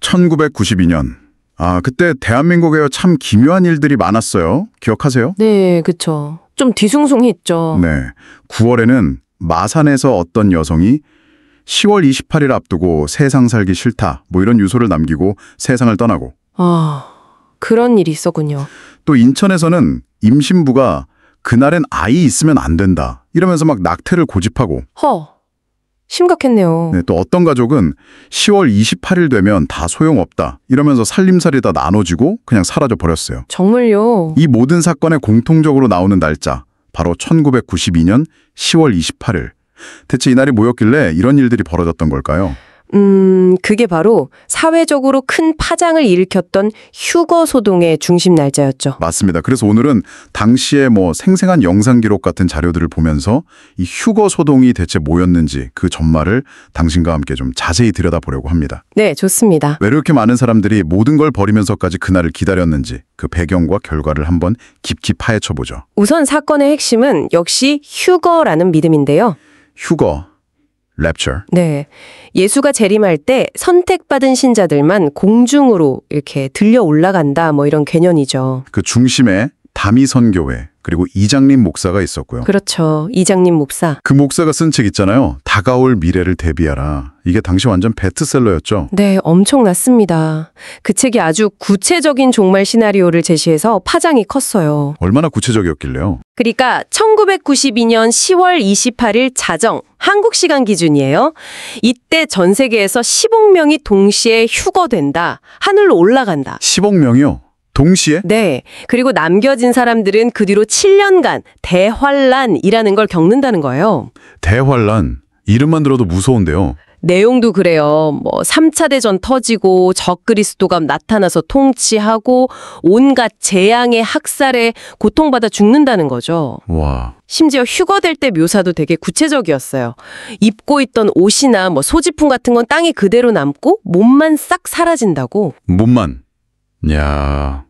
1992년. 그때 대한민국에 참 기묘한 일들이 많았어요. 기억하세요? 네, 그쵸. 좀 뒤숭숭했죠. 네. 9월에는 마산에서 어떤 여성이 10월 28일 앞두고 세상 살기 싫다, 뭐 이런 유서를 남기고 세상을 떠나고. 그런 일이 있었군요. 또 인천에서는 임신부가 그날엔 아이 있으면 안 된다, 이러면서 막 낙태를 고집하고. 심각했네요. 네, 또 어떤 가족은 10월 28일 되면 다 소용없다, 이러면서 살림살이 다 나눠지고 그냥 사라져 버렸어요. 정말요? 이 모든 사건에 공통적으로 나오는 날짜, 바로 1992년 10월 28일. 대체 이 날이 뭐였길래 이런 일들이 벌어졌던 걸까요? 그게 바로 사회적으로 큰 파장을 일으켰던 휴거 소동의 중심 날짜였죠. 맞습니다. 그래서 오늘은 당시에 생생한 영상 기록 같은 자료들을 보면서 이 휴거 소동이 대체 뭐였는지 그 전말을 당신과 함께 좀 자세히 들여다보려고 합니다. 네, 좋습니다. 왜 이렇게 많은 사람들이 모든 걸 버리면서까지 그날을 기다렸는지 그 배경과 결과를 한번 깊이 파헤쳐보죠. 우선 사건의 핵심은 역시 휴거라는 믿음인데요. 휴거, rapture. 네. 예수가 재림할 때 선택받은 신자들만 공중으로 이렇게 들려 올라간다, 이런 개념이죠. 그 중심에 다미선 교회 그리고 이장림 목사가 있었고요. 그렇죠. 이장림 목사. 그 목사가 쓴 책 있잖아요. 다가올 미래를 대비하라. 이게 당시 완전 베스트셀러였죠. 네, 엄청났습니다. 그 책이 아주 구체적인 종말 시나리오를 제시해서 파장이 컸어요. 얼마나 구체적이었길래요? 그러니까 1992년 10월 28일 자정, 한국 시간 기준이에요. 이때 전 세계에서 10억 명이 동시에 휴거된다. 하늘로 올라간다. 10억 명이요? 동시에? 네. 그리고 남겨진 사람들은 그 뒤로 7년간 대환란이라는 걸 겪는다는 거예요. 대환란. 이름만 들어도 무서운데요. 내용도 그래요. 3차 대전 터지고 적그리스도가 나타나서 통치하고 온갖 재앙의 학살에 고통받아 죽는다는 거죠. 와. 심지어 휴거될 때 묘사도 되게 구체적이었어요. 입고 있던 옷이나 소지품 같은 건 땅에 그대로 남고 몸만 싹 사라진다고. 몸만. 야.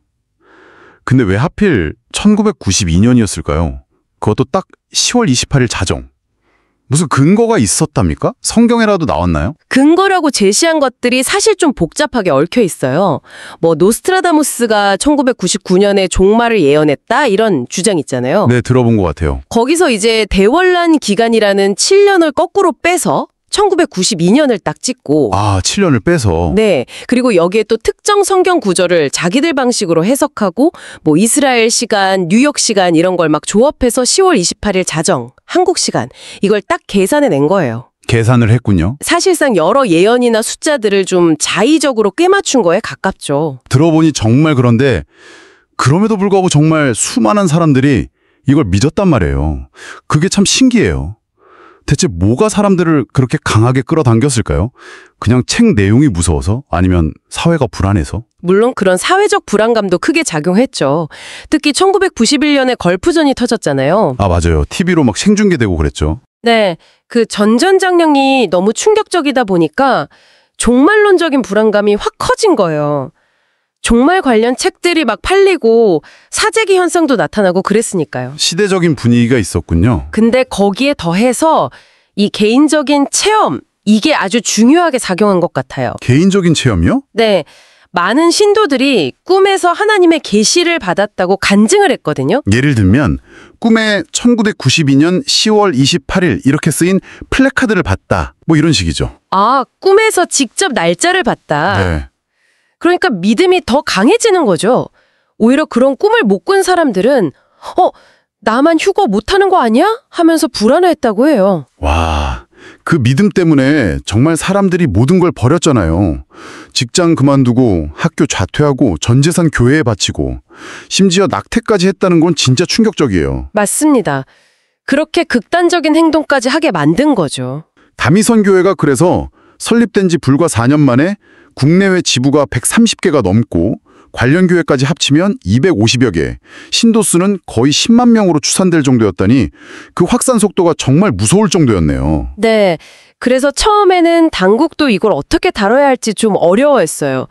근데 왜 하필 1992년이었을까요? 그것도 딱 10월 28일 자정. 무슨 근거가 있었답니까? 성경에라도 나왔나요? 근거라고 제시한 것들이 사실 좀 복잡하게 얽혀 있어요. 노스트라다무스가 1999년에 종말을 예언했다, 이런 주장 있잖아요. 네, 들어본 것 같아요. 거기서 이제 대환란 기간이라는 7년을 거꾸로 빼서 1992년을 딱 찍고. 7년을 빼서. 네. 그리고 여기에 또 특정 성경 구절을 자기들 방식으로 해석하고 이스라엘 시간, 뉴욕 시간 이런 걸 막 조합해서 10월 28일 자정, 한국 시간 이걸 딱 계산해낸 거예요. 계산을 했군요. 사실상 여러 예언이나 숫자들을 좀 자의적으로 꿰맞춘 거에 가깝죠. 들어보니 정말 그런데 그럼에도 불구하고 정말 수많은 사람들이 이걸 믿었단 말이에요. 그게 참 신기해요. 대체 뭐가 사람들을 그렇게 강하게 끌어당겼을까요? 그냥 책 내용이 무서워서? 아니면 사회가 불안해서? 물론 그런 사회적 불안감도 크게 작용했죠. 특히 1991년에 걸프전이 터졌잖아요. 맞아요. TV로 막 생중계되고 그랬죠. 네. 그 전전장령이 너무 충격적이다 보니까 종말론적인 불안감이 확 커진 거예요. 종말 관련 책들이 막 팔리고 사재기 현상도 나타나고 그랬으니까요. 시대적인 분위기가 있었군요. 근데 거기에 더해서 이 개인적인 체험, 이게 아주 중요하게 작용한 것 같아요. 개인적인 체험이요? 네. 많은 신도들이 꿈에서 하나님의 계시를 받았다고 간증을 했거든요. 예를 들면 꿈에 1992년 10월 28일 이렇게 쓰인 플래카드를 봤다. 이런 식이죠. 꿈에서 직접 날짜를 봤다. 네. 그러니까 믿음이 더 강해지는 거죠. 오히려 그런 꿈을 못 꾼 사람들은 나만 휴거 못하는 거 아니야? 하면서 불안해했다고 해요. 와, 그 믿음 때문에 정말 사람들이 모든 걸 버렸잖아요. 직장 그만두고 학교 자퇴하고 전 재산 교회에 바치고 심지어 낙태까지 했다는 건 진짜 충격적이에요. 맞습니다. 그렇게 극단적인 행동까지 하게 만든 거죠. 다미선 교회가 그래서 설립된 지 불과 4년 만에 국내외 지부가 130개가 넘고 관련 교회까지 합치면 250여 개, 신도 수는 거의 10만 명으로 추산될 정도였다니 그 확산 속도가 정말 무서울 정도였네요. 네, 그래서 처음에는 당국도 이걸 어떻게 다뤄야 할지 좀 어려워했어요.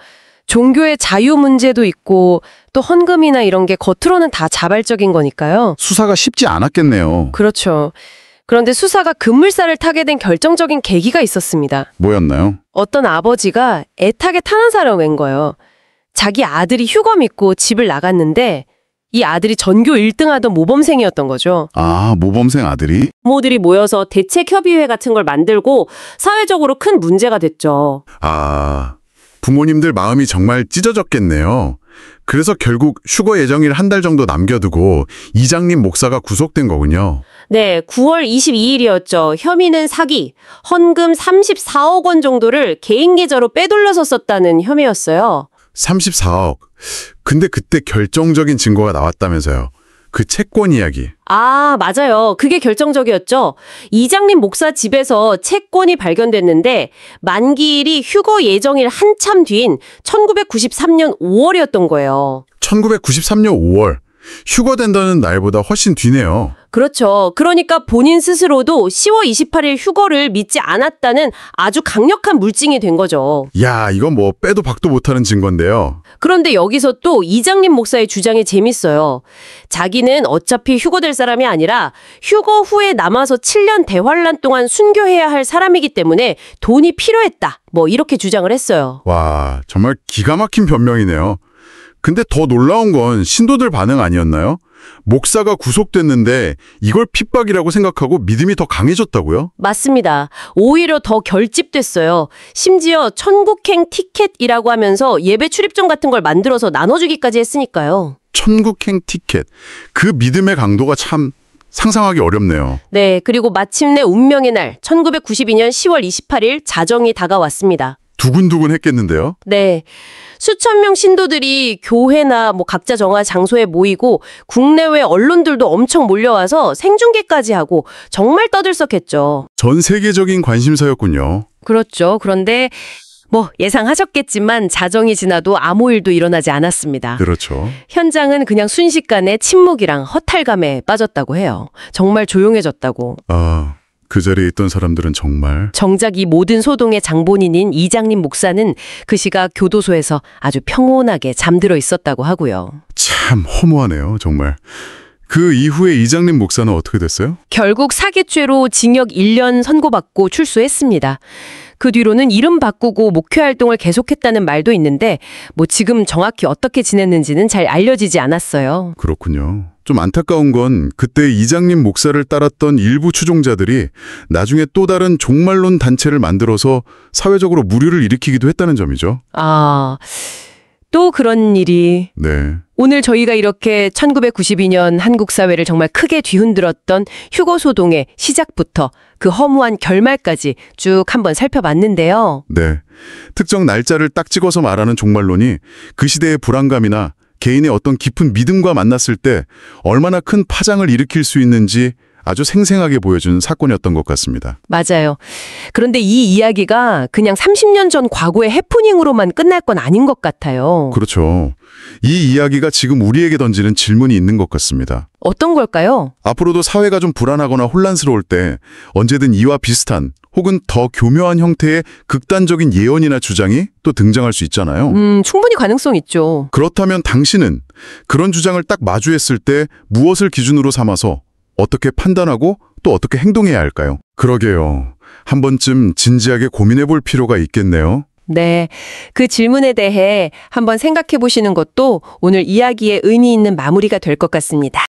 종교의 자유 문제도 있고 또 헌금이나 이런 게 겉으로는 다 자발적인 거니까요. 수사가 쉽지 않았겠네요. 그렇죠. 그런데 수사가 급물살을 타게 된 결정적인 계기가 있었습니다. 뭐였나요? 어떤 아버지가 애타게 탄원사를 낸 거예요. 자기 아들이 휴거 믿고 집을 나갔는데 이 아들이 전교 1등하던 모범생이었던 거죠. 아, 모범생 아들이? 부모들이 모여서 대책협의회 같은 걸 만들고 사회적으로 큰 문제가 됐죠. 아, 부모님들 마음이 정말 찢어졌겠네요. 그래서 결국 휴거 예정일 한 달 정도 남겨두고 이장님 목사가 구속된 거군요. 네, 9월 22일이었죠. 혐의는 사기, 헌금 34억 원 정도를 개인 계좌로 빼돌려서 썼다는 혐의였어요. 34억. 근데 그때 결정적인 증거가 나왔다면서요. 그 채권 이야기. 아, 맞아요. 그게 결정적이었죠. 이장님 목사 집에서 채권이 발견됐는데 만기일이 휴거 예정일 한참 뒤인 1993년 5월이었던 거예요. 1993년 5월. 휴거된다는 날보다 훨씬 뒤네요. 그렇죠. 그러니까 본인 스스로도 10월 28일 휴거를 믿지 않았다는 아주 강력한 물증이 된 거죠. 야, 이건 뭐 빼도 박도 못하는 증거인데요. 그런데 여기서 또 이장님 목사의 주장이 재밌어요. 자기는 어차피 휴거될 사람이 아니라 휴거 후에 남아서 7년 대환란 동안 순교해야 할 사람이기 때문에 돈이 필요했다. 뭐 이렇게 주장을 했어요. 와, 정말 기가 막힌 변명이네요. 근데 더 놀라운 건 신도들 반응 아니었나요? 목사가 구속됐는데 이걸 핍박이라고 생각하고 믿음이 더 강해졌다고요? 맞습니다. 오히려 더 결집됐어요. 심지어 천국행 티켓이라고 하면서 예배 출입증 같은 걸 만들어서 나눠주기까지 했으니까요. 천국행 티켓. 그 믿음의 강도가 참 상상하기 어렵네요. 네, 그리고 마침내 운명의 날 1992년 10월 28일 자정이 다가왔습니다. 두근두근 했겠는데요? 네. 수천 명 신도들이 교회나 각자 정한 장소에 모이고 국내외 언론들도 엄청 몰려와서 생중계까지 하고 정말 떠들썩했죠. 전 세계적인 관심사였군요. 그렇죠. 그런데 예상하셨겠지만 자정이 지나도 아무 일도 일어나지 않았습니다. 그렇죠. 현장은 그냥 순식간에 침묵이랑 허탈감에 빠졌다고 해요. 정말 조용해졌다고. 아, 그 자리에 있던 사람들은 정말 정작 이 모든 소동의 장본인인 이장님 목사는 그 시각 교도소에서 아주 평온하게 잠들어 있었다고 하고요. 참 허무하네요, 정말. 그 이후에 이장님 목사는 어떻게 됐어요? 결국 사기죄로 징역 1년 선고받고 출소했습니다. 그 뒤로는 이름 바꾸고 목회 활동을 계속했다는 말도 있는데 지금 정확히 어떻게 지냈는지는 잘 알려지지 않았어요. 그렇군요. 좀 안타까운 건 그때 이장님 목사를 따랐던 일부 추종자들이 나중에 또 다른 종말론 단체를 만들어서 사회적으로 물의를 일으키기도 했다는 점이죠. 아, 또 그런 일이. 네. 오늘 저희가 이렇게 1992년 한국 사회를 정말 크게 뒤흔들었던 휴거 소동의 시작부터 그 허무한 결말까지 쭉 한번 살펴봤는데요. 네. 특정 날짜를 딱 찍어서 말하는 종말론이 그 시대의 불안감이나 개인의 어떤 깊은 믿음과 만났을 때 얼마나 큰 파장을 일으킬 수 있는지 아주 생생하게 보여준 사건이었던 것 같습니다. 맞아요. 그런데 이 이야기가 그냥 30년 전 과거의 해프닝으로만 끝날 건 아닌 것 같아요. 그렇죠. 이 이야기가 지금 우리에게 던지는 질문이 있는 것 같습니다. 어떤 걸까요? 앞으로도 사회가 좀 불안하거나 혼란스러울 때 언제든 이와 비슷한 혹은 더 교묘한 형태의 극단적인 예언이나 주장이 또 등장할 수 있잖아요. 충분히 가능성 있죠. 그렇다면 당신은 그런 주장을 딱 마주했을 때 무엇을 기준으로 삼아서 어떻게 판단하고 또 어떻게 행동해야 할까요? 그러게요. 한 번쯤 진지하게 고민해 볼 필요가 있겠네요. 네, 그 질문에 대해 한번 생각해 보시는 것도 오늘 이야기의 의미 있는 마무리가 될 것 같습니다.